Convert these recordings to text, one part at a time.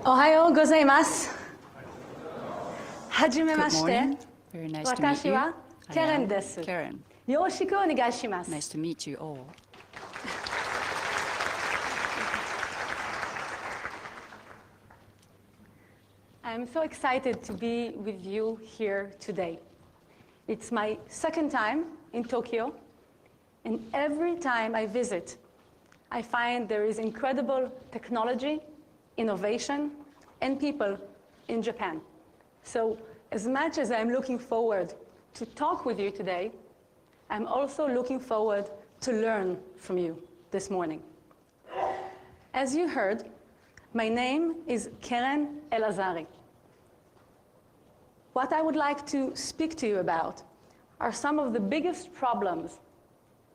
Ohayo gozaimasu. Hajime Good mashite. morning. Very nice to meet Watashi you. wa I Keren am desu. Keren. Yoroshiku onegai shimasu. Nice to meet you all. I'm so excited to be with you here today. It's my second time in Tokyo, and every time I visit, I find there is incredible technology, innovation, and people in Japan. So as much as I'm looking forward to talk with you today, I'm also looking forward to learn from you this morning. As you heard, my name is Keren Elazari. What I would like to speak to you about are some of the biggest problems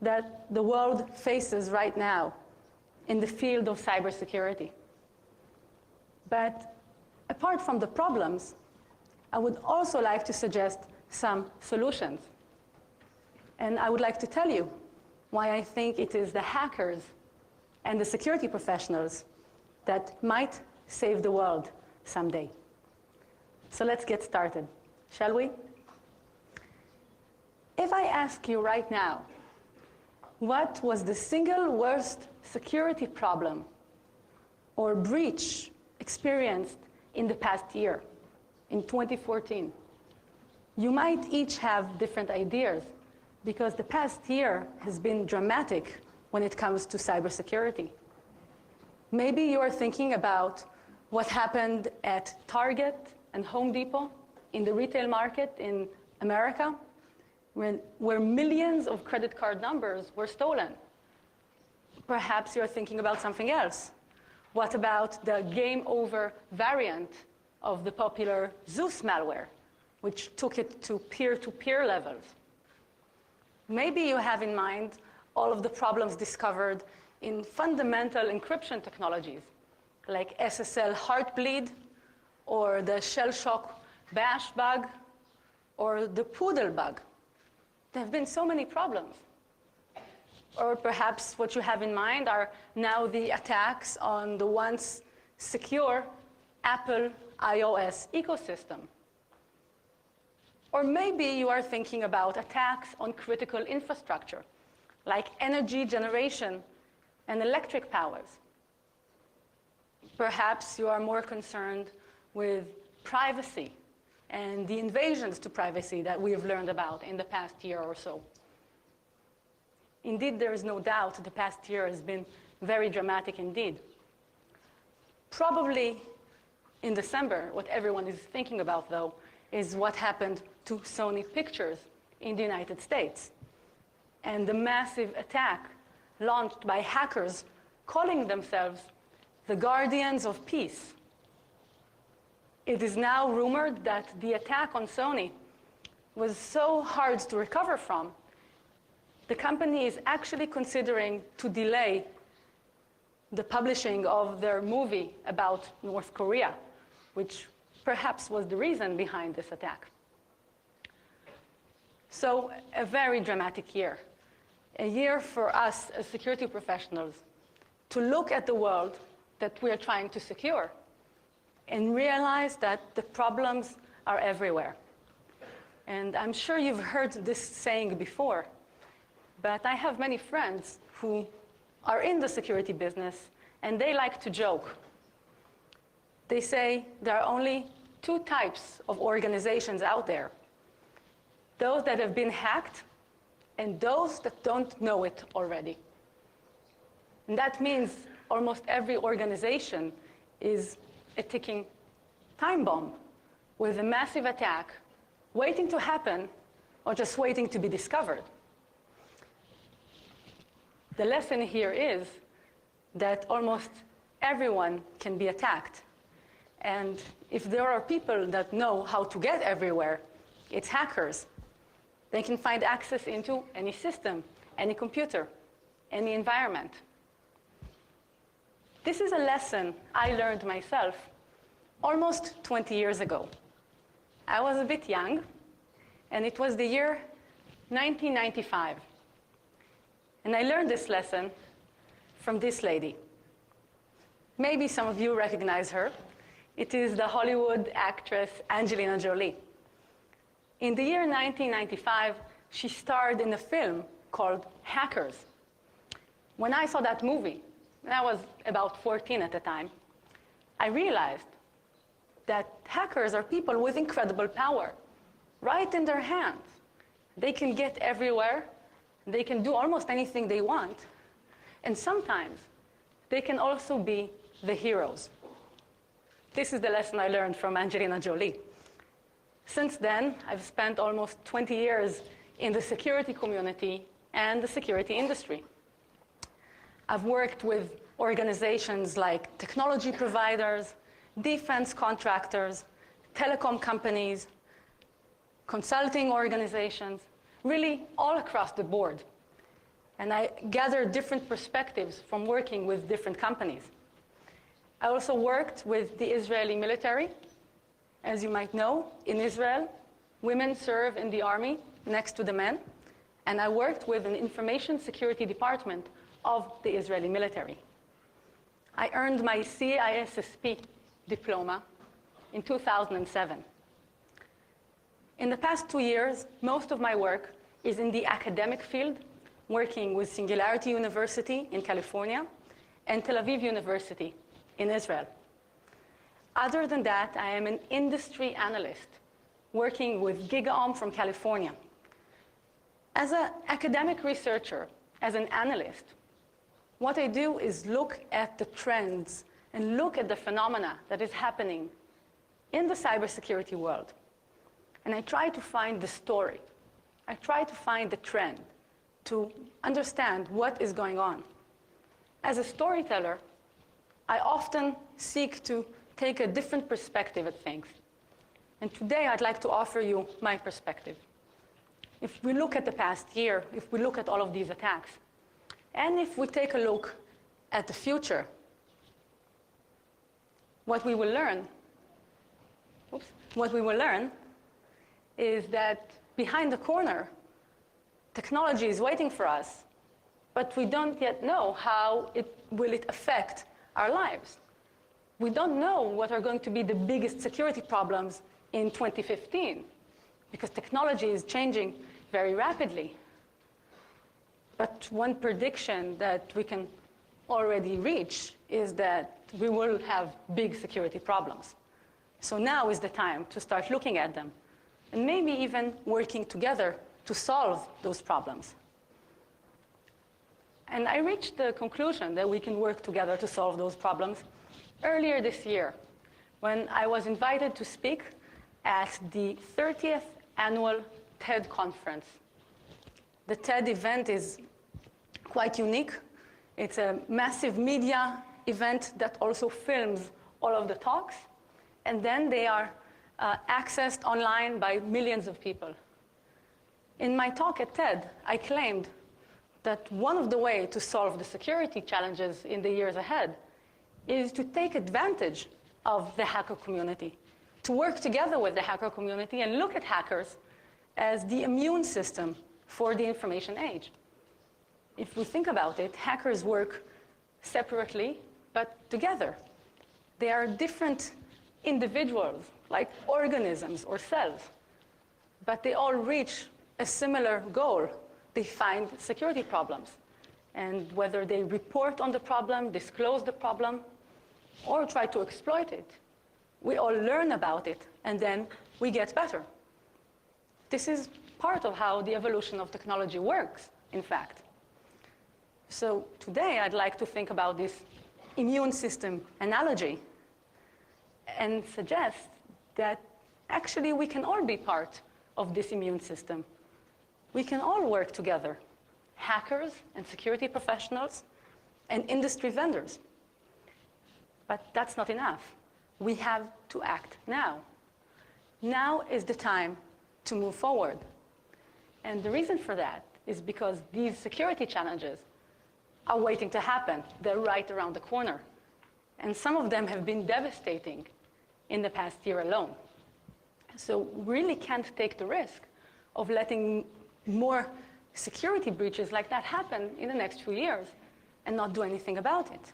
that the world faces right now in the field of cybersecurity. But apart from the problems, I would also like to suggest some solutions. And I would like to tell you why I think it is the hackers and the security professionals that might save the world someday. So let's get started, shall we? If I ask you right now, what was the single worst security problem or breach experienced in the past year, in 2014? You might each have different ideas because the past year has been dramatic when it comes to cybersecurity. Maybe you are thinking about what happened at Target and Home Depot in the retail market in America, where millions of credit card numbers were stolen. Perhaps you're thinking about something else. What about the game over variant of the popular Zeus malware, which took it to peer-to-peer levels? Maybe you have in mind all of the problems discovered in fundamental encryption technologies, like SSL Heartbleed, or the shell shock bash bug, or the poodle bug. There have been so many problems. Or perhaps what you have in mind are now the attacks on the once secure Apple iOS ecosystem. Or maybe you are thinking about attacks on critical infrastructure, like energy generation and electric powers. Perhaps you are more concerned with privacy and the invasions to privacy that we have learned about in the past year or so. Indeed, there is no doubt the past year has been very dramatic indeed. Probably in December, what everyone is thinking about, though, is what happened to Sony Pictures in the United States and the massive attack launched by hackers calling themselves the Guardians of Peace. It is now rumored that the attack on Sony was so hard to recover from, the company is actually considering to delay the publishing of their movie about North Korea, which perhaps was the reason behind this attack. So a very dramatic year. A year for us as security professionals to look at the world that we are trying to secure and realize that the problems are everywhere. And I'm sure you've heard this saying before, but I have many friends who are in the security business, and they like to joke. They say there are only two types of organizations out there: those that have been hacked and those that don't know it already. And that means almost every organization is a ticking time bomb with a massive attack waiting to happen or just waiting to be discovered. The lesson here is that almost everyone can be attacked. And if there are people that know how to get everywhere, it's hackers. They can find access into any system, any computer, any environment. This is a lesson I learned myself almost 20 years ago. I was a bit young, and it was the year 1995. And I learned this lesson from this lady. Maybe some of you recognize her. It is the Hollywood actress Angelina Jolie. In the year 1995, she starred in a film called Hackers. When I saw that movie, and I was about 14 at the time, I realized that hackers are people with incredible power, right in their hands. They can get everywhere. They can do almost anything they want. And sometimes they can also be the heroes. This is the lesson I learned from Angelina Jolie. Since then, I've spent almost 20 years in the security community and the security industry. I've worked with organizations like technology providers, defense contractors, telecom companies, consulting organizations, really all across the board. And I gathered different perspectives from working with different companies. I also worked with the Israeli military. As you might know, in Israel, women serve in the army next to the men. And I worked with an information security department of the Israeli military. I earned my CISSP diploma in 2007. In the past 2 years, most of my work is in the academic field, working with Singularity University in California and Tel Aviv University in Israel. Other than that, I am an industry analyst working with GigaOM from California. As an academic researcher, as an analyst, what I do is look at the trends and look at the phenomena that is happening in the cybersecurity world. And I try to find the story. I try to find the trend to understand what is going on. As a storyteller, I often seek to take a different perspective at things. And today I'd like to offer you my perspective. If we look at the past year, if we look at all of these attacks, and if we take a look at the future, what we will learn is that behind the corner, technology is waiting for us, but we don't yet know how it will affect our lives. We don't know what are going to be the biggest security problems in 2015, because technology is changing very rapidly. But one prediction that we can already reach is that we will have big security problems. So now is the time to start looking at them, and maybe even working together to solve those problems. And I reached the conclusion that we can work together to solve those problems earlier this year, when I was invited to speak at the 30th annual TED conference. The TED event is quite unique. It's a massive media event that also films all of the talks, and then they are accessed online by millions of people. In my talk at TED, I claimed that one of the ways to solve the security challenges in the years ahead is to take advantage of the hacker community, to work together with the hacker community and look at hackers as the immune system for the information age. If we think about it, hackers work separately, but together. They are different individuals, like organisms or cells, but they all reach a similar goal. They find security problems. And whether they report on the problem, disclose the problem, or try to exploit it, we all learn about it, and then we get better. This is part of how the evolution of technology works, in fact. So today, I'd like to think about this immune system analogy and suggest that actually we can all be part of this immune system. We can all work together, hackers and security professionals and industry vendors. But that's not enough. We have to act now. Now is the time to move forward. And the reason for that is because these security challenges are waiting to happen. They're right around the corner. And some of them have been devastating in the past year alone. So we really can't take the risk of letting more security breaches like that happen in the next few years and not do anything about it.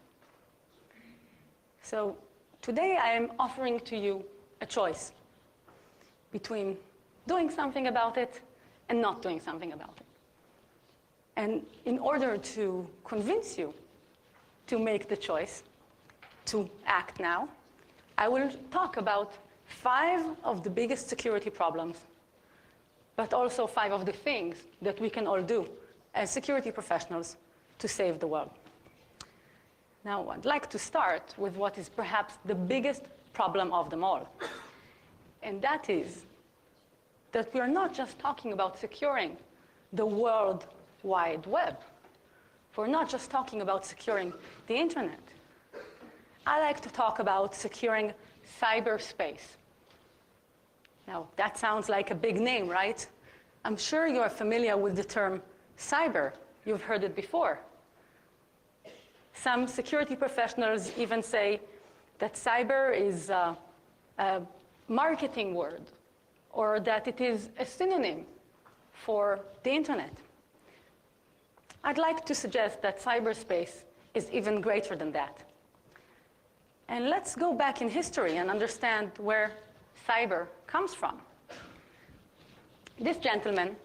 So Today, I am offering to you a choice between doing something about it and not doing something about it. And in order to convince you to make the choice, to act now, I will talk about 5 of the biggest security problems, but also 5 of the things that we can all do as security professionals to save the world. Now, I'd like to start with what is perhaps the biggest problem of them all. And that is that we are not just talking about securing the World Wide Web. We're not just talking about securing the internet. I like to talk about securing cyberspace. Now, that sounds like a big name, right? I'm sure you're familiar with the term cyber. You've heard it before. Some security professionals even say that cyber is a marketing word, or that it is a synonym for the internet. I'd like to suggest that cyberspace is even greater than that. And let's go back in history and understand where cyber comes from. This gentleman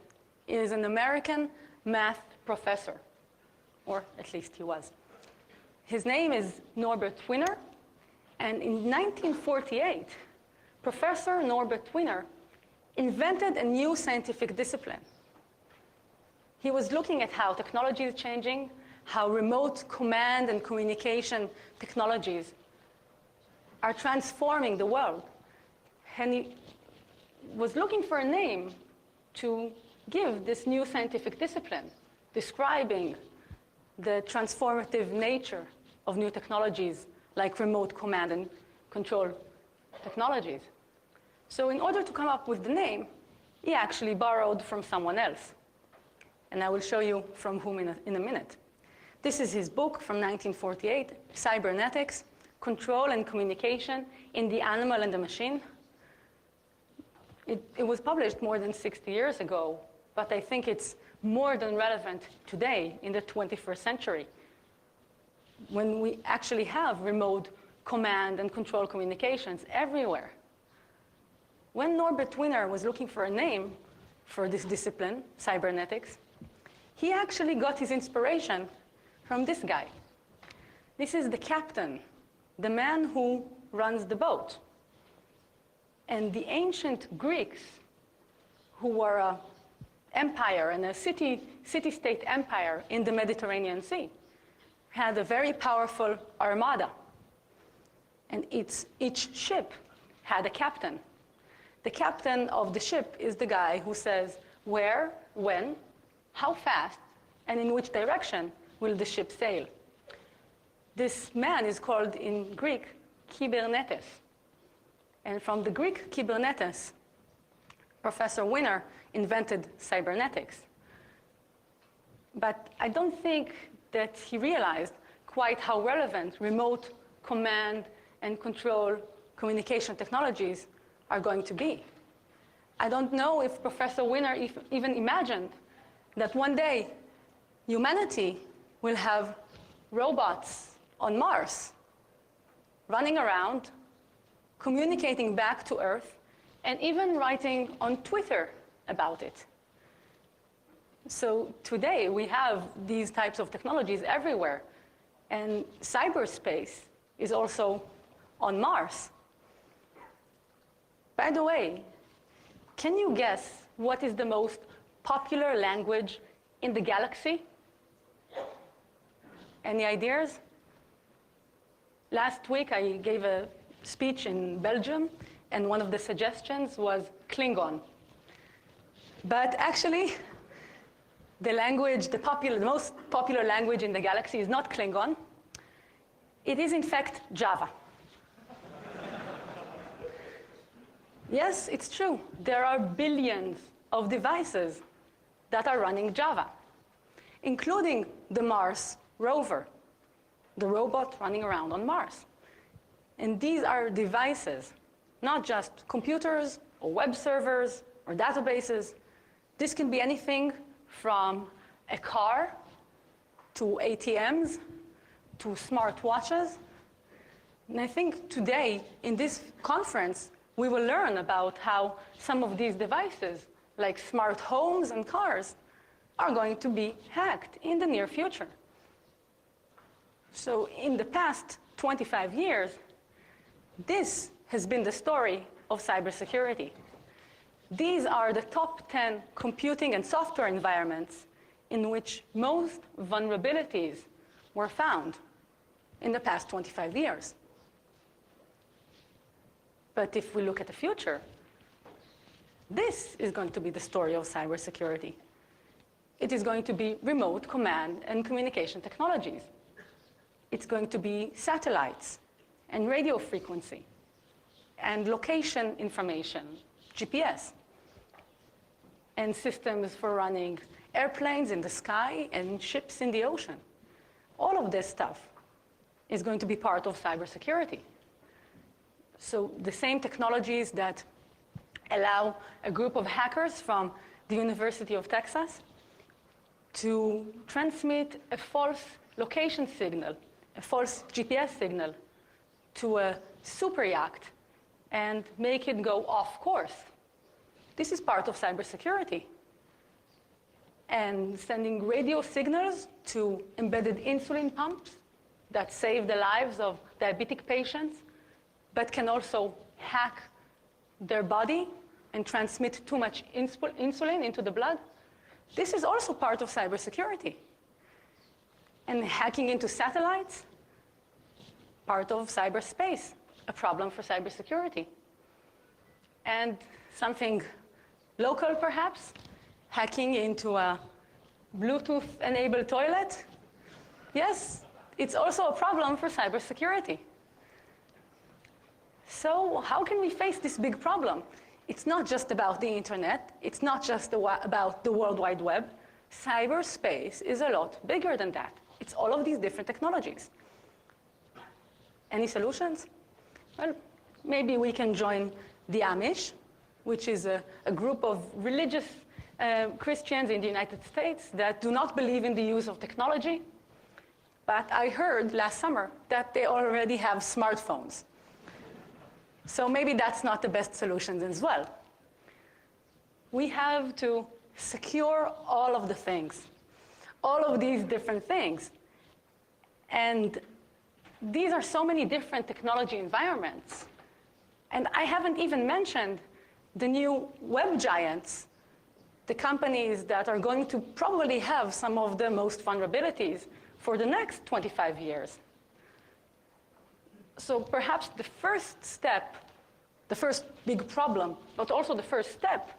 is an American math professor, or at least he was. His name is Norbert Wiener, and in 1948, Professor Norbert Wiener invented a new scientific discipline. He was looking at how technology is changing, how remote command and communication technologies are transforming the world. And he was looking for a name to give this new scientific discipline, describing the transformative nature of new technologies like remote command and control technologies. So in order to come up with the name, he actually borrowed from someone else. And I will show you from whom in a minute. This is his book from 1948, Cybernetics, Control and Communication in the Animal and the Machine. It was published more than 60 years ago, but I think it's more than relevant today in the 21st century, when we actually have remote command and control communications everywhere. When Norbert Wiener was looking for a name for this discipline, cybernetics, he actually got his inspiration from this guy. This is the captain, the man who runs the boat. And the ancient Greeks, who were an empire and a city-state empire in the Mediterranean Sea, had a very powerful armada. And each ship had a captain. The captain of the ship is the guy who says where, when, how fast, and in which direction will the ship sail. This man is called in Greek kybernetes. And from the Greek kybernetes, Professor Wiener invented cybernetics. But I don't think that he realized quite how relevant remote command and control communication technologies are going to be. I don't know if Professor Wiener even imagined that one day humanity will have robots on Mars running around, communicating back to Earth, and even writing on Twitter about it. So today we have these types of technologies everywhere, and cyberspace is also on Mars. By the way, can you guess what is the most popular language in the galaxy? Any ideas? Last week I gave a speech in Belgium, and one of the suggestions was Klingon. But actually, the most popular language in the galaxy is not Klingon. It is, in fact, Java. Yes, it's true. There are billions of devices that are running Java, including the Mars rover, the robot running around on Mars. And these are devices, not just computers or web servers or databases. This can be anything from a car to ATMs to smartwatches. And I think today, in this conference, we will learn about how some of these devices, like smart homes and cars, are going to be hacked in the near future. So in the past 25 years, this has been the story of cybersecurity. These are the top 10 computing and software environments in which most vulnerabilities were found in the past 25 years. But if we look at the future, this is going to be the story of cybersecurity. It is going to be remote command and communication technologies. It's going to be satellites and radio frequency and location information, GPS, and systems for running airplanes in the sky and ships in the ocean. All of this stuff is going to be part of cybersecurity. So the same technologies that allow a group of hackers from the University of Texas to transmit a false location signal, a false GPS signal, to a super yacht and make it go off course. This is part of cybersecurity. And sending radio signals to embedded insulin pumps that save the lives of diabetic patients, but can also hack their body and transmit too much insulin into the blood. This is also part of cybersecurity. And hacking into satellites, part of cyberspace, a problem for cybersecurity. And something local, perhaps, hacking into a Bluetooth-enabled toilet. Yes, it's also a problem for cybersecurity. So how can we face this big problem? It's not just about the internet. It's not just about the World Wide Web. Cyberspace is a lot bigger than that. It's all of these different technologies. Any solutions? Well, maybe we can join the Amish, which is a group of religious Christians in the United States that do not believe in the use of technology. But I heard last summer that they already have smartphones. So maybe that's not the best solution as well. We have to secure all of the things, all of these different things. And these are so many different technology environments. And I haven't even mentioned the new web giants, the companies that are going to probably have some of the most vulnerabilities for the next 25 years. So perhaps the first step, the first big problem, but also the first step,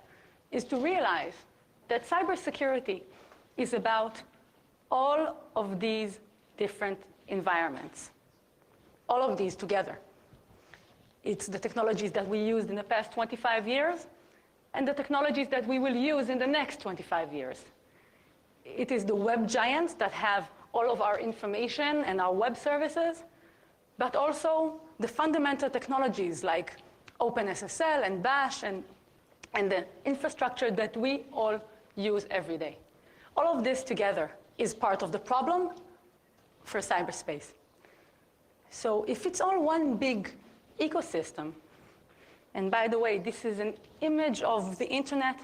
is to realize that cybersecurity is about all of these different environments, all of these together. It's the technologies that we used in the past 25 years and the technologies that we will use in the next 25 years. It is the web giants that have all of our information and our web services, but also the fundamental technologies like OpenSSL and Bash and the infrastructure that we all use every day. All of this together is part of the problem for cyberspace. So if it's all one big ecosystem, and by the way, this is an image of the internet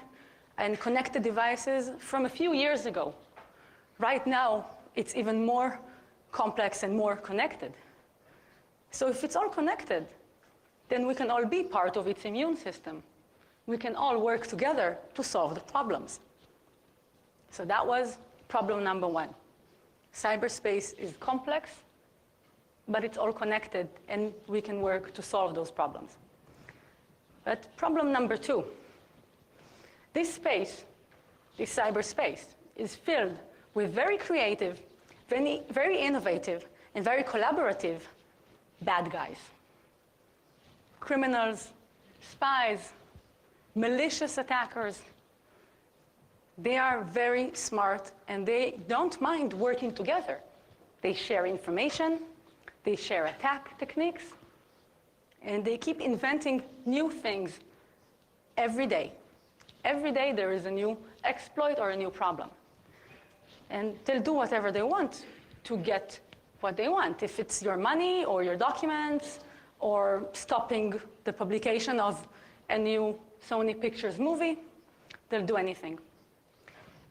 and connected devices from a few years ago. Right now, it's even more complex and more connected. So if it's all connected, then we can all be part of its immune system. We can all work together to solve the problems. So that was problem number one. Cyberspace is complex, but it's all connected, and we can work to solve those problems. But problem number two, this space, this cyberspace, is filled with very creative, very innovative, and very collaborative bad guys. Criminals, spies, malicious attackers. They are very smart, and they don't mind working together. They share information, they share attack techniques, and they keep inventing new things every day. Every day there is a new exploit or a new problem. And they'll do whatever they want to get what they want. If it's your money or your documents or stopping the publication of a new Sony Pictures movie, they'll do anything.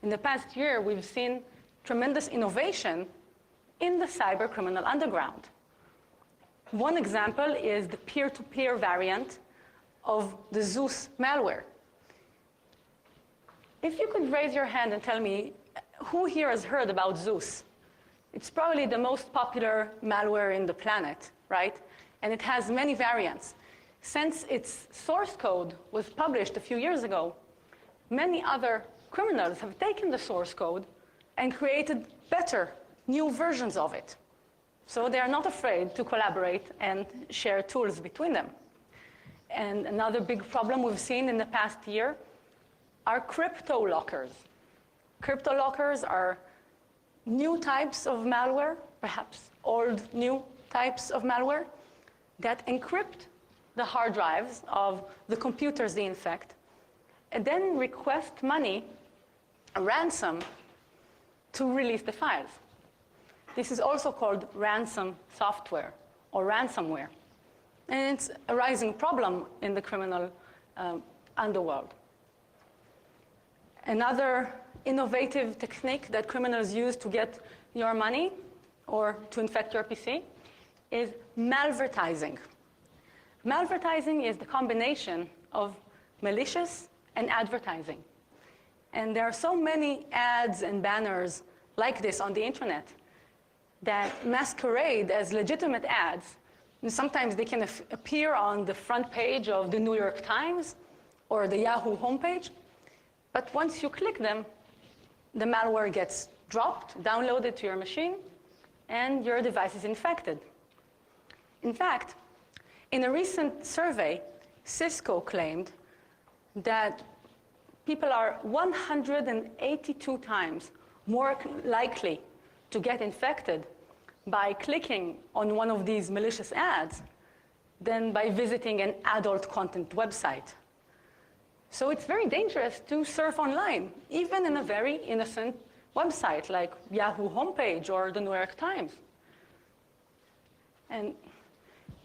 In the past year, we've seen tremendous innovation in the cyber criminal underground. One example is the peer-to-peer variant of the Zeus malware. If you could raise your hand and tell me who here has heard about Zeus? It's probably the most popular malware in the planet, right? And it has many variants. Since its source code was published a few years ago, many other criminals have taken the source code and created better, new versions of it. So they are not afraid to collaborate and share tools between them. And another big problem we've seen in the past year are crypto lockers. Crypto lockers are new types of malware, perhaps old new types of malware, that encrypt the hard drives of the computers they infect, and then request money, a ransom, to release the files. This is also called ransom software or ransomware. And it's a rising problem in the criminal underworld. Another innovative technique that criminals use to get your money or to infect your PC is malvertising. Malvertising is the combination of malicious and advertising. And there are so many ads and banners like this on the internet that masquerade as legitimate ads. And sometimes they can appear on the front page of the New York Times or the Yahoo homepage. But once you click them, the malware gets dropped, downloaded to your machine, and your device is infected. In fact, in a recent survey, Cisco claimed that people are 182 times more likely to get infected by clicking on one of these malicious ads than by visiting an adult content website. So it's very dangerous to surf online, even in a very innocent website like Yahoo homepage or the New York Times. And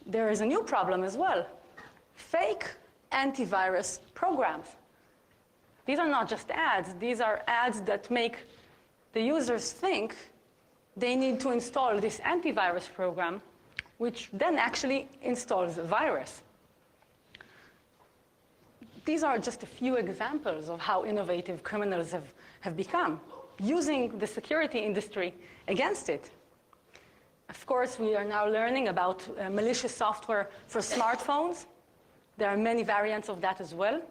there is a new problem as well: fake antivirus programs. These are not just ads. These are ads that make the users think they need to install this antivirus program, which then actually installs a virus. These are just a few examples of how innovative criminals have become, using the security industry against it. Of course, we are now learning about malicious software for smartphones. There are many variants of that as well.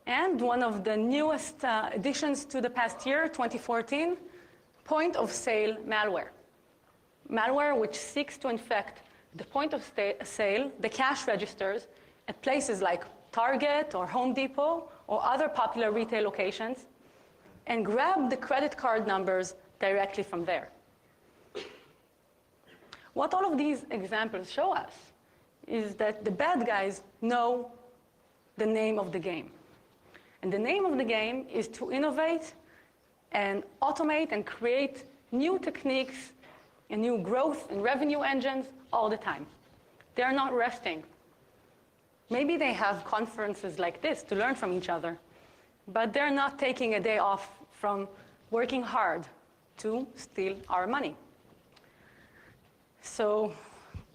And one of the newest additions to the past year, 2014, point-of-sale malware. Malware which seeks to infect the point of sale, the cash registers, at places like Target or Home Depot or other popular retail locations, and grab the credit card numbers directly from there. What all of these examples show us is that the bad guys know the name of the game. And the name of the game is to innovate and automate and create new techniques and new growth and revenue engines all the time. They are not resting. Maybe they have conferences like this to learn from each other, but they're not taking a day off from working hard to steal our money. So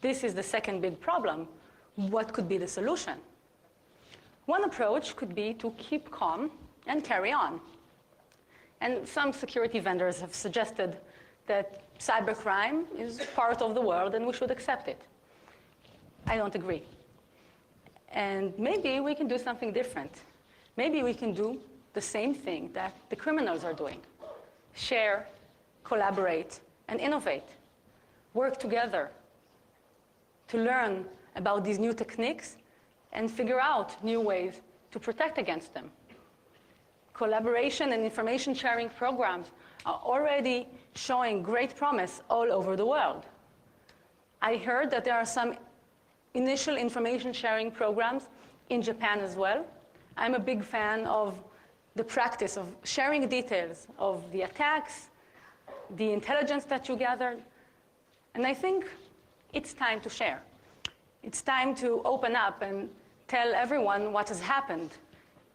this is the second big problem. What could be the solution? One approach could be to keep calm and carry on. And some security vendors have suggested that cybercrime is part of the world and we should accept it. I don't agree. And maybe we can do something different. Maybe we can do the same thing that the criminals are doing. Share, collaborate, and innovate. Work together to learn about these new techniques and figure out new ways to protect against them. Collaboration and information sharing programs are already showing great promise all over the world. I heard that there are some initial information sharing programs in Japan as well. I'm a big fan of the practice of sharing details of the attacks, the intelligence that you gathered, And I think it's time to share. It's time to open up and tell everyone what has happened,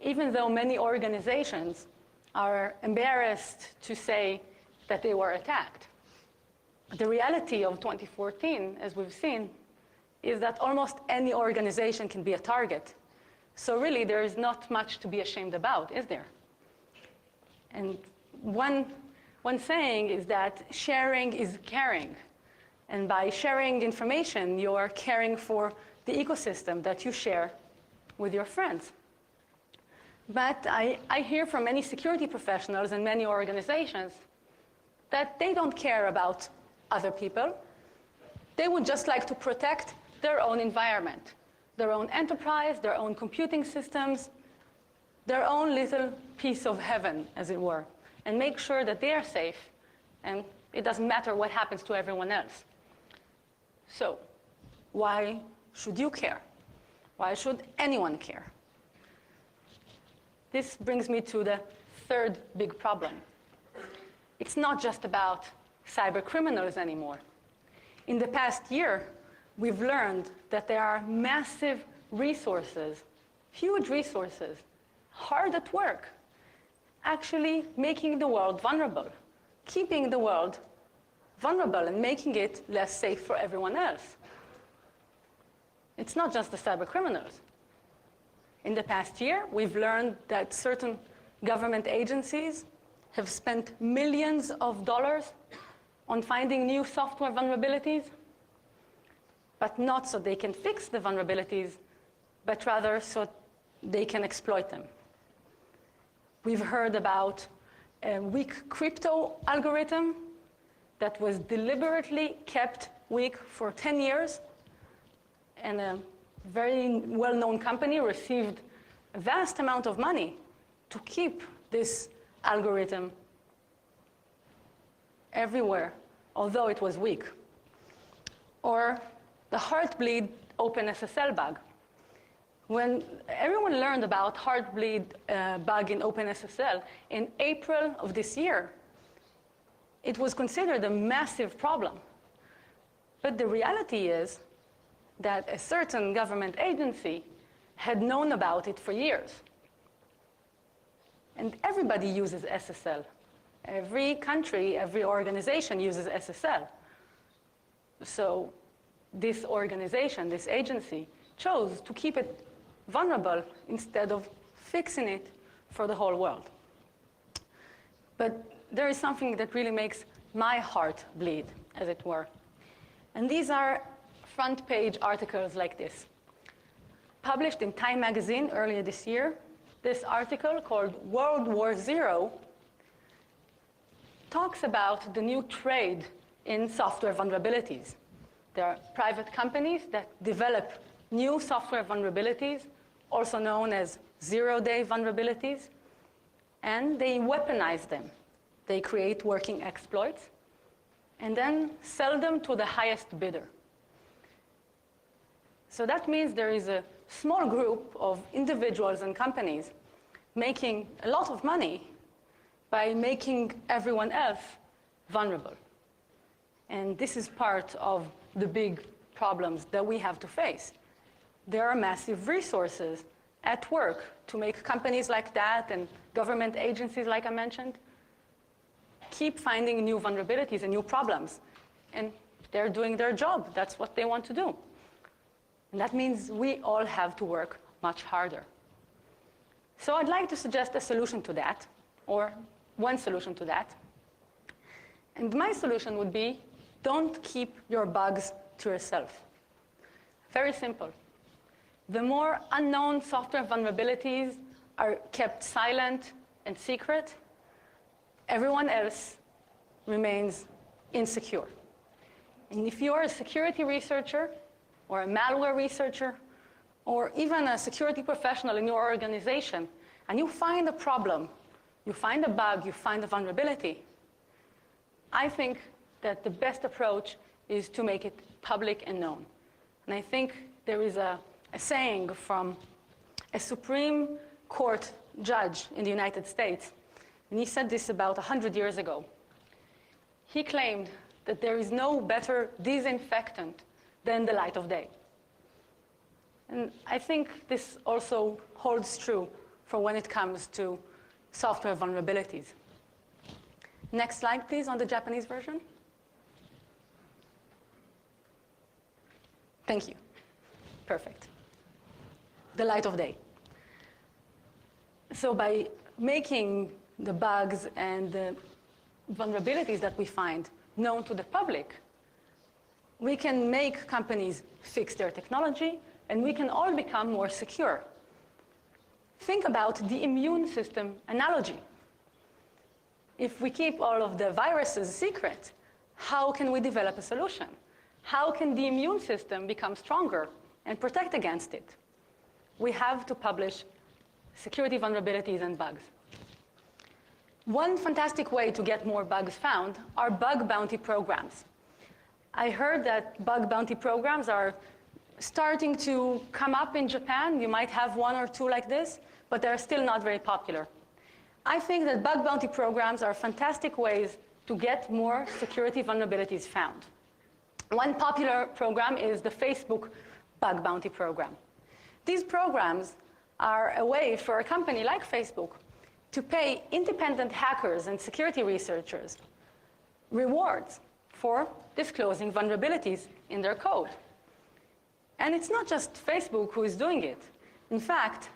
even though many organizations are embarrassed to say that they were attacked. The reality of 2014, as we've seen, is that almost any organization can be a target. So really, there is not much to be ashamed about, is there? And one saying is that sharing is caring. And by sharing information, you are caring for the ecosystem that you share with your friends. But I hear from many security professionals and many organizations that they don't care about other people. They would just like to protect their own environment, their own enterprise, their own computing systems, their own little piece of heaven, as it were, and make sure that they are safe, and it doesn't matter what happens to everyone else. So why should you care? Why should anyone care? This brings me to the third big problem. It's not just about cyber criminals anymore. In the past year, we've learned that there are massive resources, huge resources, hard at work, actually making the world vulnerable, keeping the world vulnerable and making it less safe for everyone else. It's not just the cyber criminals. In the past year, we've learned that certain government agencies have spent millions of dollars on finding new software vulnerabilities, but not so they can fix the vulnerabilities, but rather so they can exploit them. We've heard about a weak crypto algorithm that was deliberately kept weak for 10 years, and a very well-known company received a vast amount of money to keep this algorithm everywhere, although it was weak. Or the Heartbleed OpenSSL bug. When everyone learned about Heartbleed bug in OpenSSL in April of this year, it was considered a massive problem. But the reality is that a certain government agency had known about it for years. And everybody uses SSL. Every country, every organization uses SSL. So this organization, this agency, chose to keep it vulnerable instead of fixing it for the whole world. But there is something that really makes my heart bleed, as it were. And these are front page articles like this. Published in Time magazine earlier this year, this article called World War Zero talks about the new trade in software vulnerabilities. There are private companies that develop new software vulnerabilities, also known as zero-day vulnerabilities, and they weaponize them. They create working exploits and then sell them to the highest bidder. So that means there is a small group of individuals and companies making a lot of money by making everyone else vulnerable. And this is part of the big problems that we have to face. There are massive resources at work to make companies like that and government agencies, like I mentioned, keep finding new vulnerabilities and new problems. And they're doing their job. That's what they want to do. And that means we all have to work much harder. So I'd like to suggest a solution to that, or one solution to that. And my solution would be, don't keep your bugs to yourself. Very simple. The more unknown software vulnerabilities are kept silent and secret, everyone else remains insecure. And if you're a security researcher, or a malware researcher, or even a security professional in your organization, and you find a problem, you find a bug, you find a vulnerability, I think that the best approach is to make it public and known. And I think there is a saying from a Supreme Court judge in the United States, and he said this about 100 years ago. He claimed that there is no better disinfectant than the light of day. And I think this also holds true for when it comes to software vulnerabilities. Next slide, please, on the Japanese version. Thank you. Perfect. The light of day. So by making the bugs and the vulnerabilities that we find known to the public, we can make companies fix their technology, and we can all become more secure. Think about the immune system analogy. If we keep all of the viruses secret, how can we develop a solution? How can the immune system become stronger and protect against it? We have to publish security vulnerabilities and bugs. One fantastic way to get more bugs found are bug bounty programs. I heard that bug bounty programs are starting to come up in Japan. You might have one or two like this, but they're still not very popular. I think that bug bounty programs are fantastic ways to get more security vulnerabilities found. One popular program is the Facebook bug bounty program. These programs are a way for a company like Facebook to pay independent hackers and security researchers rewards for disclosing vulnerabilities in their code. And it's not just Facebook who is doing it. In fact,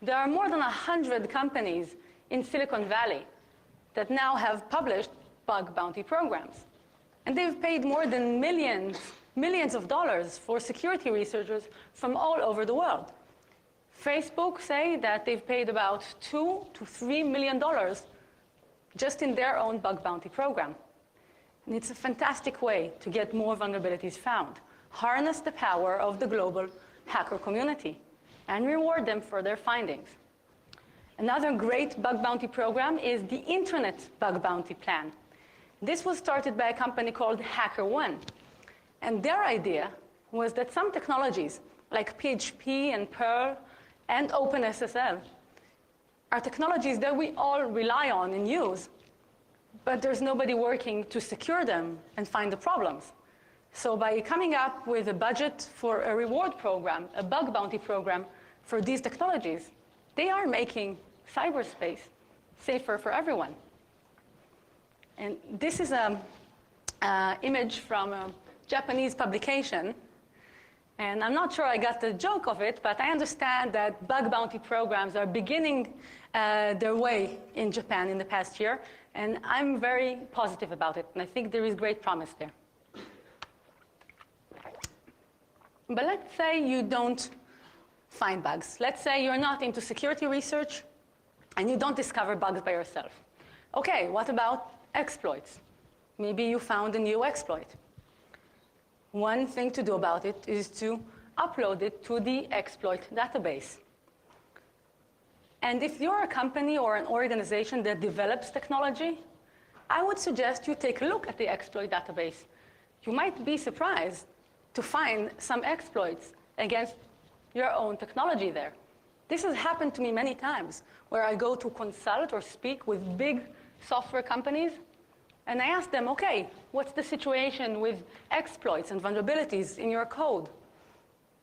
there are more than 100 companies in Silicon Valley that now have published bug bounty programs. And they've paid more than millions of dollars for security researchers from all over the world. Facebook say that they've paid about $2 to $3 million just in their own bug bounty program. And it's a fantastic way to get more vulnerabilities found, harness the power of the global hacker community, and reward them for their findings. Another great bug bounty program is the Internet Bug Bounty Plan. This was started by a company called HackerOne. And their idea was that some technologies, like PHP and Perl and OpenSSL, are technologies that we all rely on and use, but there's nobody working to secure them and find the problems. So by coming up with a budget for a reward program, a bug bounty program for these technologies, they are making cyberspace safer for everyone. And this is an image from a Japanese publication. And I'm not sure I got the joke of it, but I understand that bug bounty programs are beginning their way in Japan in the past year. And I'm very positive about it. And I think there is great promise there. But let's say you don't find bugs. Let's say you're not into security research and you don't discover bugs by yourself. Okay, what about exploits? Maybe you found a new exploit. One thing to do about it is to upload it to the exploit database. And if you're a company or an organization that develops technology, I would suggest you take a look at the exploit database. You might be surprised to find some exploits against your own technology there. This has happened to me many times, where I go to consult or speak with big software companies, and I ask them, okay, what's the situation with exploits and vulnerabilities in your code?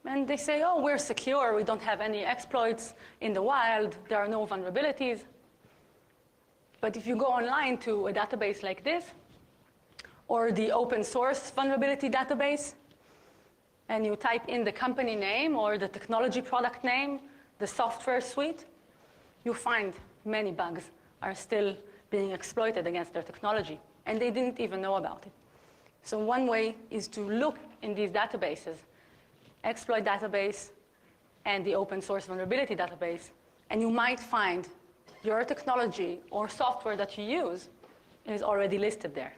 And they say, oh, we're secure, we don't have any exploits in the wild, there are no vulnerabilities. But if you go online to a database like this, or the open source vulnerability database, and you type in the company name or the technology product name, the software suite, you find many bugs are still being exploited against their technology, and they didn't even know about it. So one way is to look in these databases, exploit database and the open source vulnerability database, and you might find your technology or software that you use is already listed there.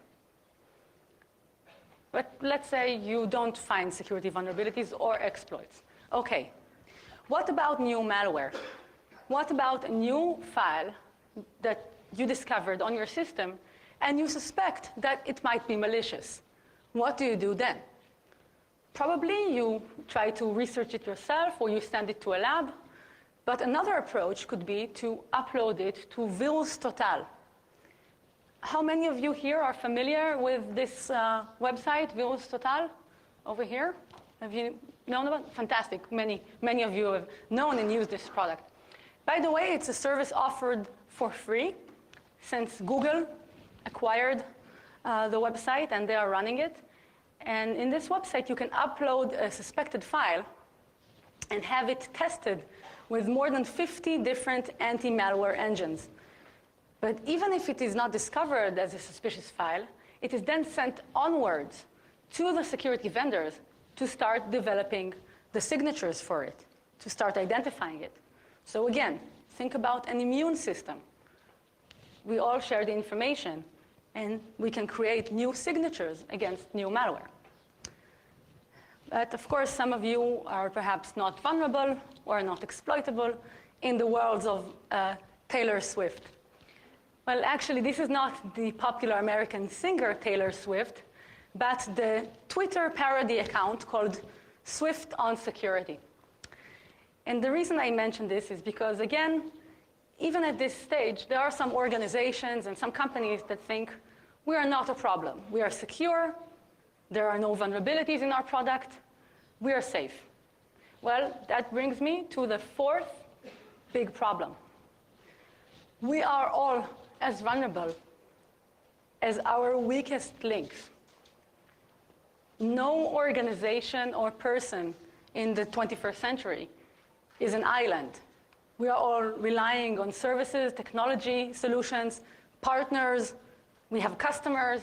But let's say you don't find security vulnerabilities or exploits. Okay, what about new malware? What about a new file that you discovered on your system and you suspect that it might be malicious? What do you do then? Probably you try to research it yourself or you send it to a lab. But another approach could be to upload it to Virus Total. How many of you here are familiar with this website, Virus Total, over here? Have you known about it? Fantastic. Many of you have known and used this product. By the way, it's a service offered for free since Google acquired the website and they are running it. And in this website, you can upload a suspected file and have it tested with more than 50 different anti-malware engines. But even if it is not discovered as a suspicious file, it is then sent onwards to the security vendors to start developing the signatures for it, to start identifying it. So again, think about an immune system. We all share the information, and we can create new signatures against new malware. But of course, some of you are perhaps not vulnerable or not exploitable in the worlds of Taylor Swift. Well, actually, this is not the popular American singer Taylor Swift, but the Twitter parody account called Swift on Security. And the reason I mention this is because, again, even at this stage, there are some organizations and some companies that think we are not a problem. We are secure. There are no vulnerabilities in our product. We are safe. Well, that brings me to the fourth big problem. We are all as vulnerable as our weakest links. No organization or person in the 21st century is an island. We are all relying on services, technology, solutions, partners. We have customers.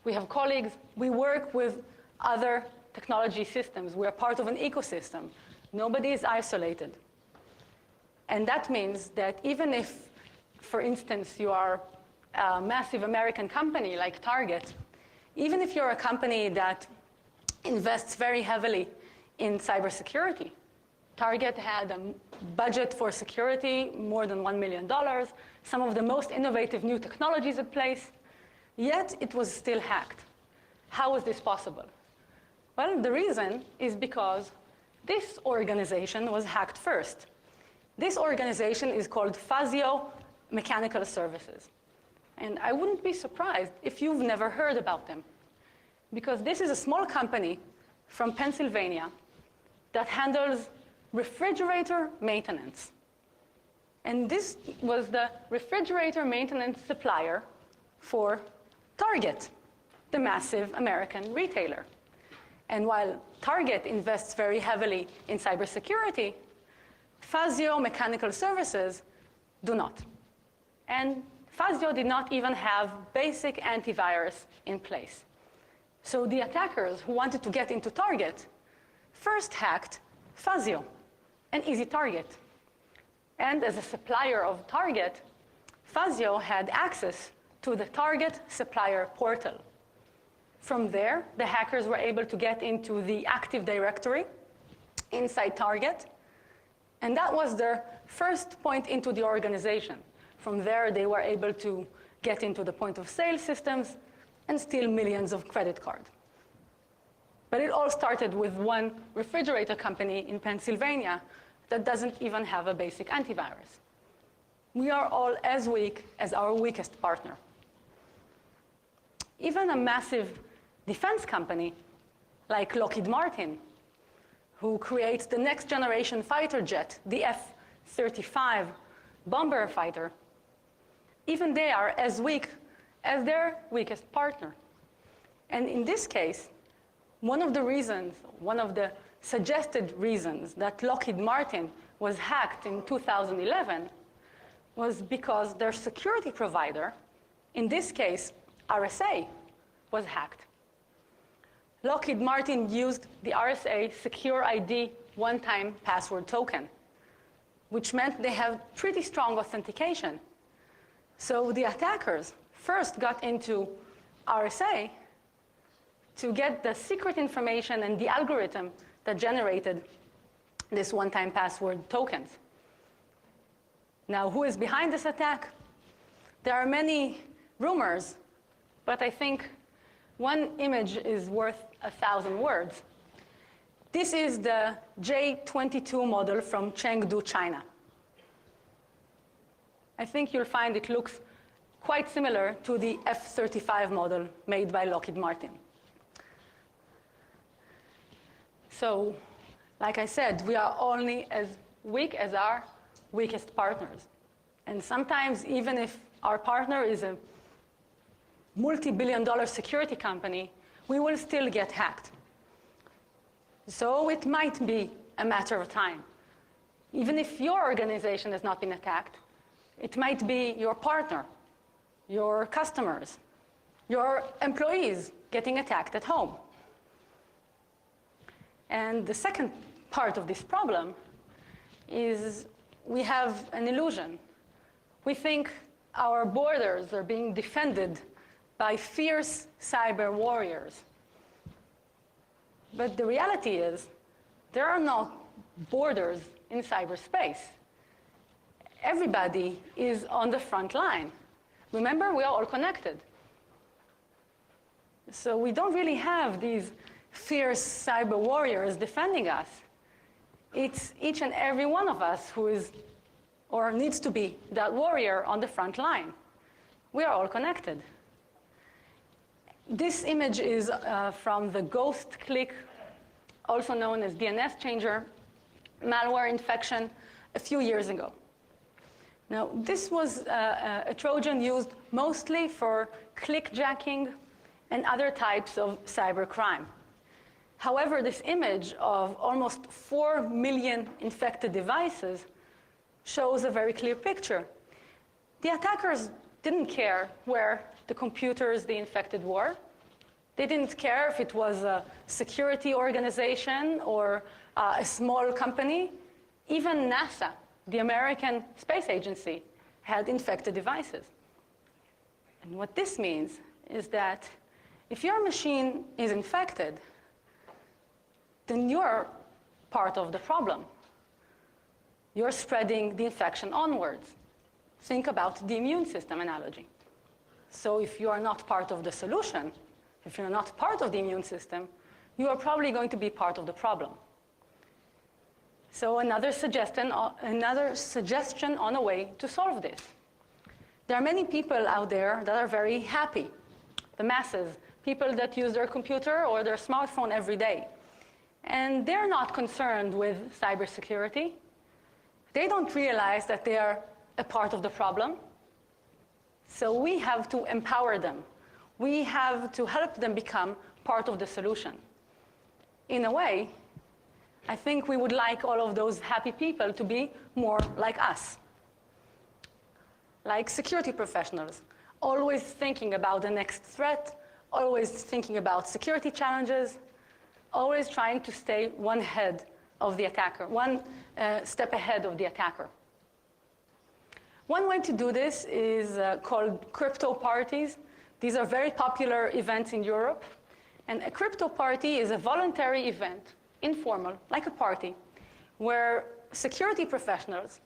We have colleagues. We work with other technology systems. We are part of an ecosystem. Nobody is isolated. And that means that even if, for instance, you are a massive American company like Target, even if you're a company that invests very heavily in cybersecurity, Target had a budget for security, more than $1 million, some of the most innovative new technologies in place, yet it was still hacked. How is this possible? Well, the reason is because this organization was hacked first. This organization is called Fazio Mechanical Services. And I wouldn't be surprised if you've never heard about them, because this is a small company from Pennsylvania that handles refrigerator maintenance. And this was the refrigerator maintenance supplier for Target, the massive American retailer. And while Target invests very heavily in cybersecurity, Fazio Mechanical Services do not. And Fazio did not even have basic antivirus in place. So the attackers who wanted to get into Target first hacked Fazio, an easy target. And as a supplier of Target, Fazio had access to the Target supplier portal. From there, the hackers were able to get into the Active Directory inside Target, and that was their first point into the organization. From there, they were able to get into the point of sale systems and steal millions of credit cards. But it all started with one refrigerator company in Pennsylvania that doesn't even have a basic antivirus. We are all as weak as our weakest partner. Even a massive defense company like Lockheed Martin, who creates the next generation fighter jet, the F-35 bomber fighter, even they are as weak as their weakest partner. And in this case, one of the suggested reasons that Lockheed Martin was hacked in 2011 was because their security provider, in this case, RSA, was hacked. Lockheed Martin used the RSA Secure ID one-time password token, which meant they have pretty strong authentication. So the attackers first got into RSA to get the secret information and the algorithm that generated this one-time password tokens. Now, who is behind this attack? There are many rumors, but I think one image is worth 1,000 words. This is the J22 model from Chengdu, China. I think you'll find it looks quite similar to the F-35 model made by Lockheed Martin. So, like I said, we are only as weak as our weakest partners. And sometimes, even if our partner is a multi-billion-dollar security company, we will still get hacked. So it might be a matter of time. Even if your organization has not been attacked, it might be your partner, your customers, your employees getting attacked at home. And the second part of this problem is we have an illusion. We think our borders are being defended by fierce cyber warriors. But the reality is there are no borders in cyberspace. Everybody is on the front line. Remember, we are all connected. So we don't really have these fierce cyber warriors defending us. It's each and every one of us who is or needs to be that warrior on the front line. We are all connected. This image is from the Ghost Click, also known as DNS changer, malware infection a few years ago. Now, this was a Trojan used mostly for clickjacking and other types of cybercrime. However, this image of almost 4 million infected devices shows a very clear picture. The attackers didn't care where the computers the infected were. They didn't care if it was a security organization or a small company. Even NASA, the American Space Agency, had infected devices. And what this means is that if your machine is infected, then you're part of the problem. You're spreading the infection onwards. Think about the immune system analogy. So if you are not part of the solution, if you're not part of the immune system, you are probably going to be part of the problem. So another suggestion on a way to solve this. There are many people out there that are very happy. The masses, people that use their computer or their smartphone every day. And they're not concerned with cybersecurity. They don't realize that they are a part of the problem. So we have to empower them. We have to help them become part of the solution. In a way, I think we would like all of those happy people to be more like us. Like security professionals, always thinking about the next threat, always thinking about security challenges, always trying to stay one step ahead of the attacker. One way to do this is called crypto parties. These are very popular events in Europe. And a crypto party is a voluntary event, informal, like a party, where security professionals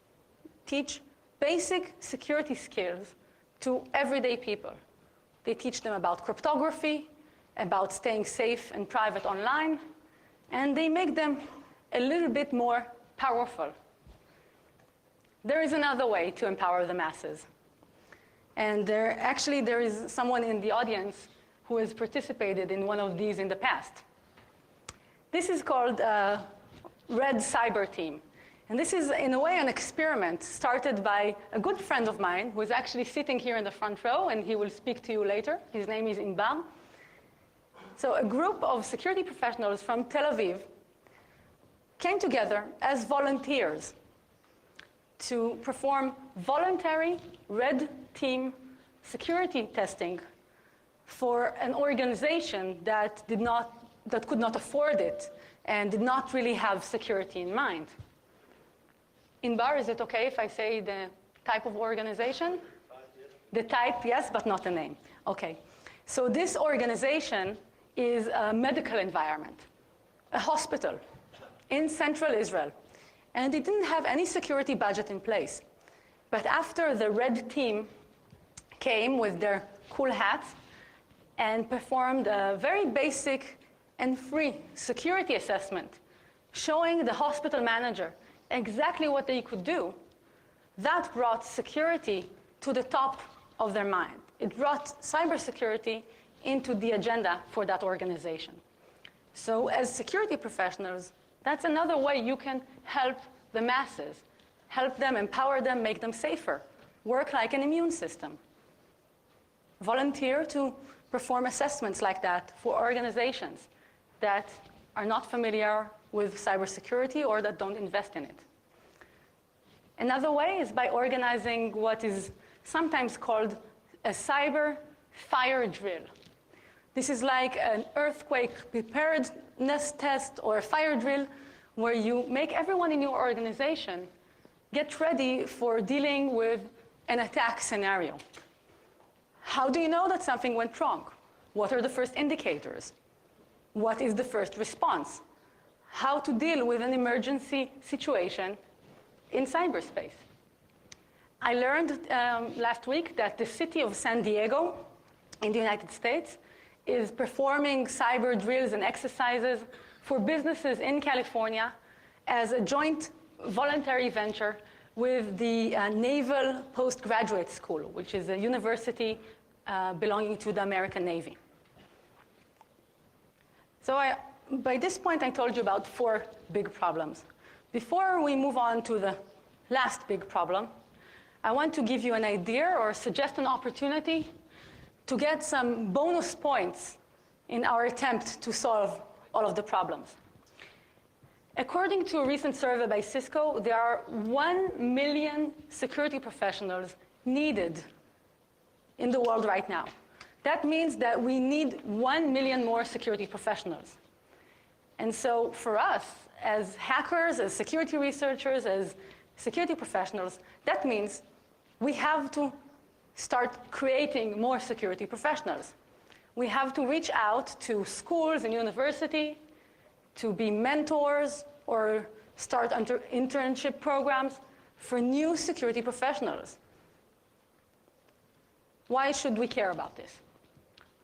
teach basic security skills to everyday people. They teach them about cryptography, about staying safe and private online, and they make them a little bit more powerful. There is another way to empower the masses. And there is someone in the audience who has participated in one of these in the past. This is called Red Cyber Team. And this is, in a way, an experiment started by a good friend of mine who is actually sitting here in the front row, and he will speak to you later. His name is Inbar. So a group of security professionals from Tel Aviv came together as volunteers to perform voluntary red team security testing for an organization that could not afford it and did not really have security in mind. Inbar, is it okay if I say the type of organization? The type, yes, but not the name. Okay. So this organization is a medical environment, a hospital in central Israel. And it didn't have any security budget in place. But after the red team came with their cool hats and performed a very basic and free security assessment, showing the hospital manager exactly what they could do, that brought security to the top of their mind. It brought cybersecurity into the agenda for that organization. So as security professionals, that's another way you can help the masses, help them, empower them, make them safer, work like an immune system. Volunteer to perform assessments like that for organizations that are not familiar with cybersecurity or that don't invest in it. Another way is by organizing what is sometimes called a cyber fire drill. This is like an earthquake preparedness test or a fire drill where you make everyone in your organization get ready for dealing with an attack scenario. How do you know that something went wrong? What are the first indicators? What is the first response? How to deal with an emergency situation in cyberspace. I learned last week that the city of San Diego in the United States is performing cyber drills and exercises for businesses in California as a joint voluntary venture with the Naval Postgraduate School, which is a university belonging to the American Navy. So by this point, I told you about 4 big problems. Before we move on to the last big problem, I want to give you an idea or suggest an opportunity to get some bonus points in our attempt to solve all of the problems. According to a recent survey by Cisco, there are 1 million security professionals needed in the world right now. That means that we need 1 million more security professionals. And so for us, as hackers, as security researchers, as security professionals, that means we have to start creating more security professionals. We have to reach out to schools and universities to be mentors or start internship programs for new security professionals. Why should we care about this?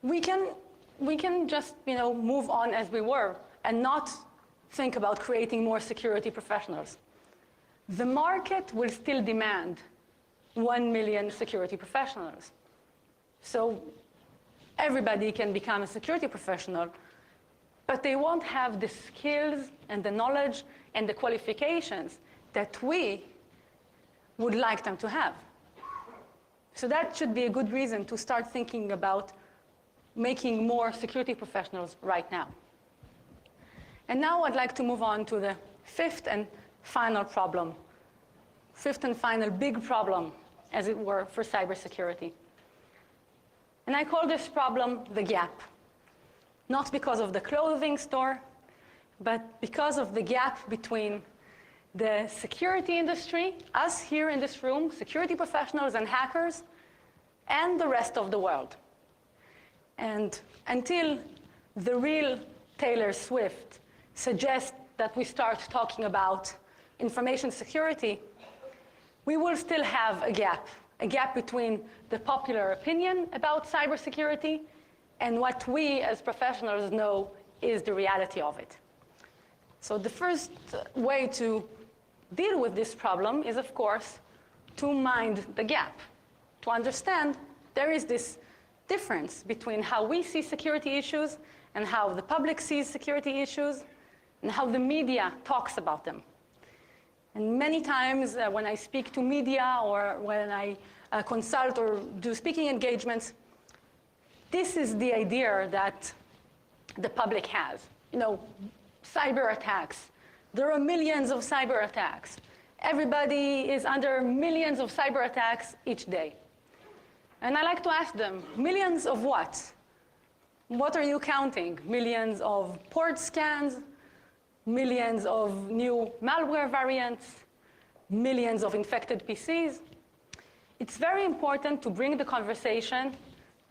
We can just move on as we were and not think about creating more security professionals. The market will still demand 1 million security professionals. So everybody can become a security professional, but they won't have the skills and the knowledge and the qualifications that we would like them to have. So that should be a good reason to start thinking about making more security professionals right now. And now I'd like to move on to the 5th and final problem, 5th and final big problem, as it were, for cybersecurity. And I call this problem the gap. Not because of the clothing store, but because of the gap between the security industry, us here in this room, security professionals and hackers, and the rest of the world. And until the real Taylor Swift suggests that we start talking about information security, we will still have a gap between the popular opinion about cybersecurity and what we as professionals know is the reality of it. So the first way to deal with this problem is, of course, to mind the gap, to understand there is this difference between how we see security issues and how the public sees security issues and how the media talks about them. And many times when I speak to media or when I consult or do speaking engagements, this is the idea that the public has. Cyber attacks. There are millions of cyber attacks. Everybody is under millions of cyber attacks each day. And I like to ask them, millions of what? What are you counting? Millions of port scans? Millions of new malware variants? Millions of infected PCs? It's very important to bring the conversation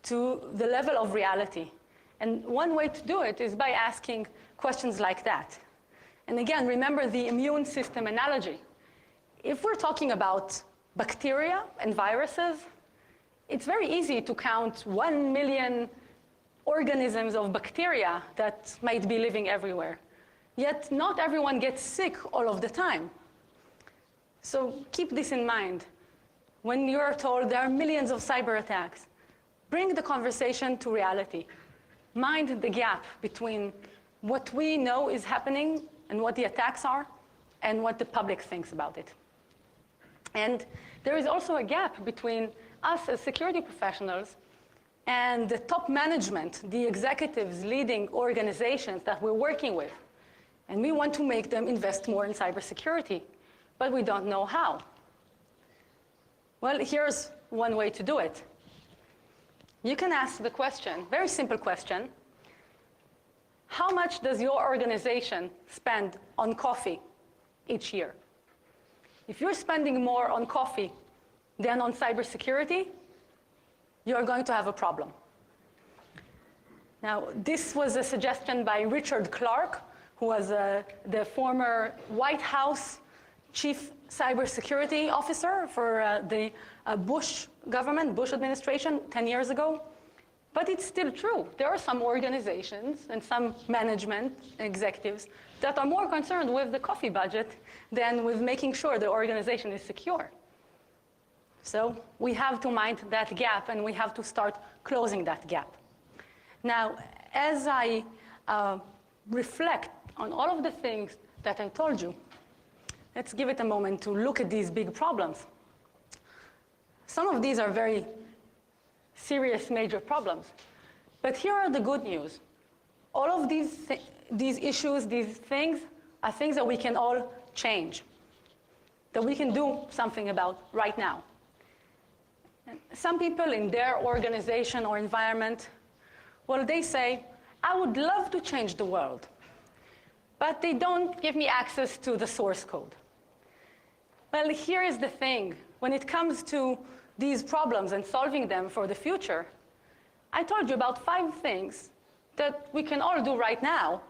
to the level of reality. And one way to do it is by asking questions like that. And again, remember the immune system analogy. If we're talking about bacteria and viruses, it's very easy to count 1 million organisms of bacteria that might be living everywhere. Yet not everyone gets sick all of the time. So keep this in mind. when you're told there are millions of cyber attacks, bring the conversation to reality. Mind the gap between what we know is happening and what the attacks are and what the public thinks about it. And there is also a gap between us as security professionals and the top management, the executives leading organizations that we're working with. And we want to make them invest more in cybersecurity, but we don't know how. Well, here's one way to do it. You can ask the question, very simple question, how much does your organization spend on coffee each year? If you're spending more on coffee than on cybersecurity, you're going to have a problem. Now, this was a suggestion by Richard Clarke, who was the former White House chief cybersecurity officer for the Bush government, Bush administration 10 years ago. But it's still true. There are some organizations and some management executives that are more concerned with the coffee budget than with making sure the organization is secure. So we have to mind that gap, and we have to start closing that gap. Now, as I reflect on all of the things that I told you, let's give it a moment to look at these big problems. Some of these are very serious, major problems. But here are the good news. All of these issues, these things, are things that we can all change, that we can do something about right now. And some people in their organization or environment, well, they say, I would love to change the world, but they don't give me access to the source code. Well, here is the thing. When it comes to these problems and solving them for the future, I told you about 5 things that we can all do right now,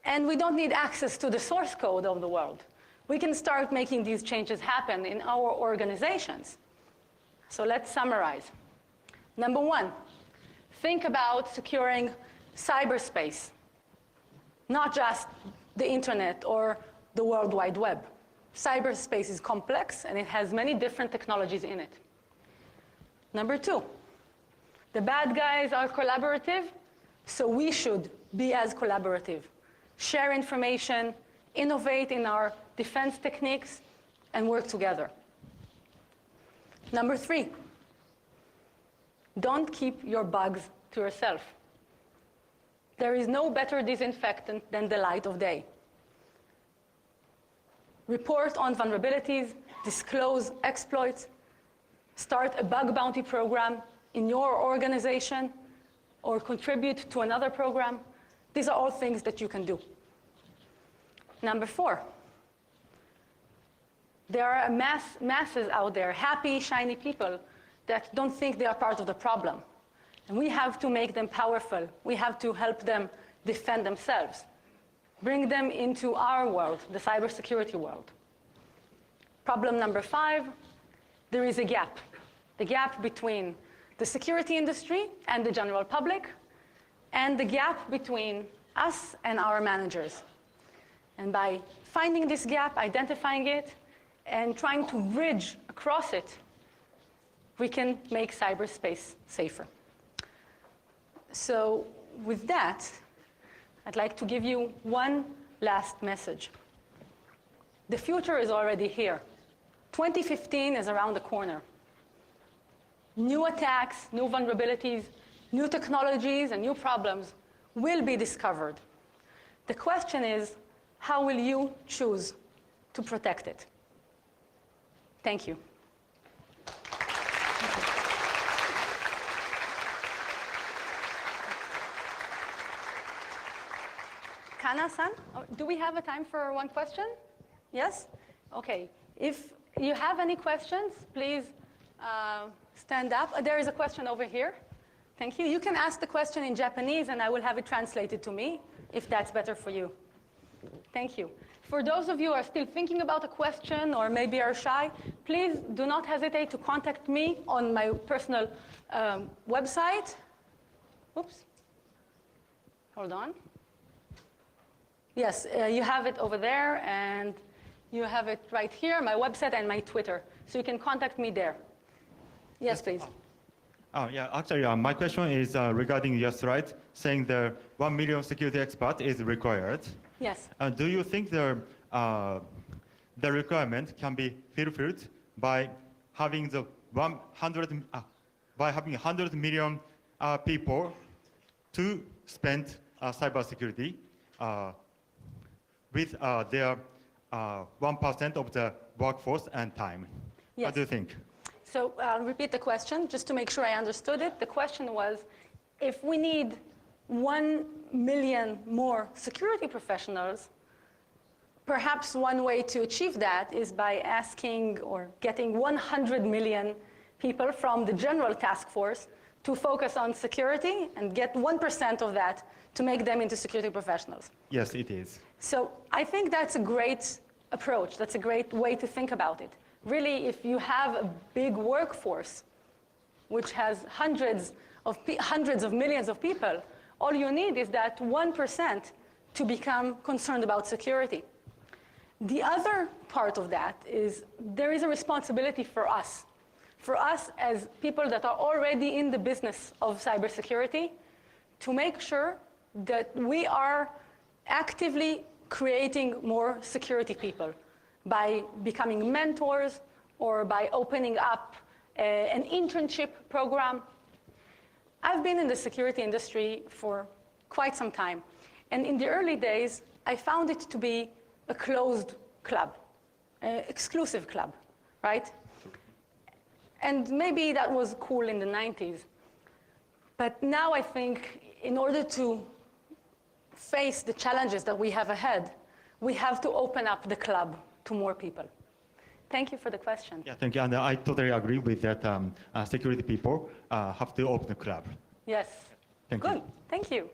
and we don't need access to the source code of the world. We can start making these changes happen in our organizations. So let's summarize. Number 1, think about securing cyberspace, not just the internet or the World Wide Web. Cyberspace is complex, and it has many different technologies in it. Number 2, the bad guys are collaborative, so we should be as collaborative. Share information, innovate in our defense techniques, and work together. Number 3, don't keep your bugs to yourself. There is no better disinfectant than the light of day. Report on vulnerabilities, disclose exploits, start a bug bounty program in your organization, or contribute to another program. These are all things that you can do. Number 4, there are masses out there, happy, shiny people that don't think they are part of the problem. And we have to make them powerful. We have to help them defend themselves. Bring them into our world, the cybersecurity world. Problem number 5, there is a gap. The gap between the security industry and the general public, and the gap between us and our managers. And by finding this gap, identifying it, and trying to bridge across it, we can make cyberspace safer. So with that, I'd like to give you one last message. The future is already here. 2015 is around the corner. New attacks, new vulnerabilities, new technologies, and new problems will be discovered. The question is, how will you choose to protect it? Thank you. Kana-san, do we have a time for one question? Yes? Okay. If you have any questions, please stand up. There is a question over here. Thank you. You can ask the question in Japanese, and I will have it translated to me, if that's better for you. Thank you. For those of you who are still thinking about a question or maybe are shy, please do not hesitate to contact me on my personal website. Oops. Hold on. Yes, you have it over there, and you have it right here, my website and my Twitter. So you can contact me there. Yes, please. Oh, yeah, actually, my question is regarding your slide, saying the 1 million security expert is required. Yes. Do you think the requirement can be fulfilled by having the 100 million people to spend cybersecurity with their 1% of the workforce and time? Yes. What do you think? So I'll repeat the question just to make sure I understood it. The question was, if we need 1 million more security professionals, perhaps one way to achieve that is by asking or getting 100 million people from the general task force to focus on security and get 1% of that to make them into security professionals. Yes, it is. So I think that's a great approach. That's a great way to think about it. Really, if you have a big workforce, which has hundreds of millions of people, all you need is that 1% to become concerned about security. The other part of that is there is a responsibility for us as people that are already in the business of cybersecurity, to make sure that we are actively creating more security people by becoming mentors or by opening up an internship program. I've been in the security industry for quite some time. And in the early days, I found it to be a closed club, an exclusive club, right? And maybe that was cool in the 90s. But now I think in order to face the challenges that we have ahead, we have to open up the club to more people. Thank you for the question. Yeah, thank you. And I totally agree with that. Security people have to open the club. Yes. Thank Good. you. Thank you.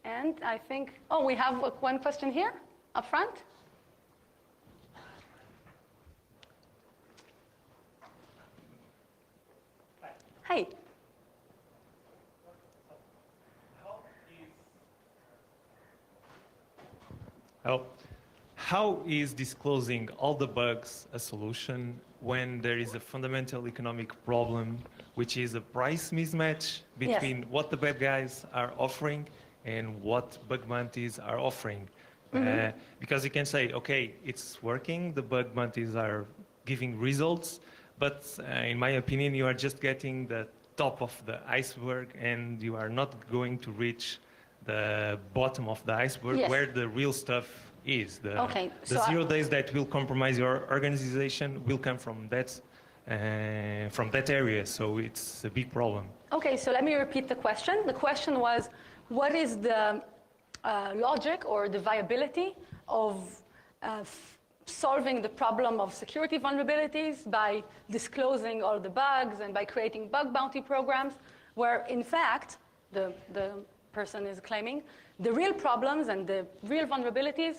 And I think, oh, we have one question here up front. Hey. How is disclosing all the bugs a solution when there is a fundamental economic problem, which is a price mismatch between what the bad guys are offering and what bug bounties are offering? Because you can say, okay, it's working, the bug bounties are giving results, but in my opinion, you are just getting the top of the iceberg and you are not going to reach the bottom of the iceberg where the real stuff is. The 0 days that will compromise your organization will come from that area, so it's a big problem. Okay, so let me repeat the question. The question was, what is the logic or the viability of solving the problem of security vulnerabilities by disclosing all the bugs and by creating bug bounty programs, where in fact, the person is claiming, the real problems and the real vulnerabilities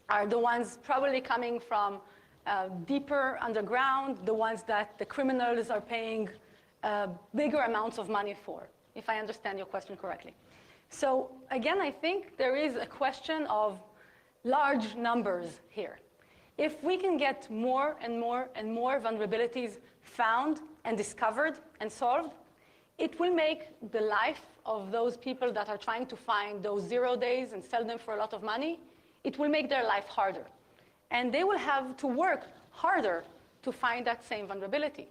are the ones probably coming from deeper underground, the ones that the criminals are paying bigger amounts of money for, if I understand your question correctly. So again, I think there is a question of large numbers here. If we can get more and more and more vulnerabilities found and discovered and solved, it will make the life of those people that are trying to find those 0 days and sell them for a lot of money, it will make their life harder. And they will have to work harder to find that same vulnerability.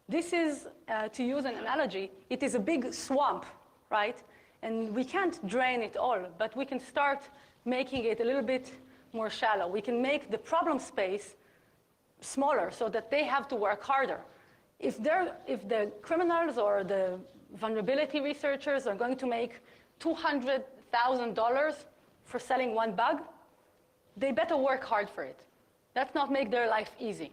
This is, to use an analogy, it is a big swamp, right? And we can't drain it all, but we can start making it a little bit more shallow. We can make the problem space smaller so that they have to work harder. If the criminals or the vulnerability researchers are going to make $200,000 for selling one bug, they better work hard for it. Let's not make their life easy.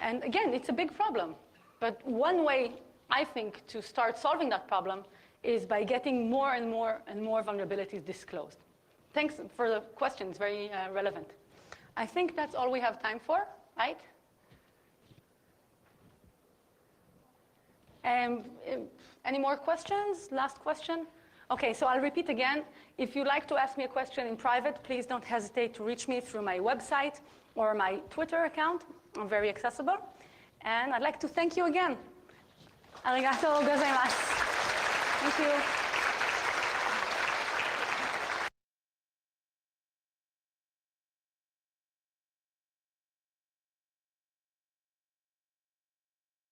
And again, it's a big problem. But one way, I think, to start solving that problem is by getting more and more and more vulnerabilities disclosed. Thanks for the question. It's very relevant. I think that's all we have time for, right? Any more questions? Last question? Okay, so I'll repeat again. If you'd like to ask me a question in private, please don't hesitate to reach me through my website or my Twitter account. I'm very accessible. And I'd like to thank you again. Arigatou gozaimasu. Thank you.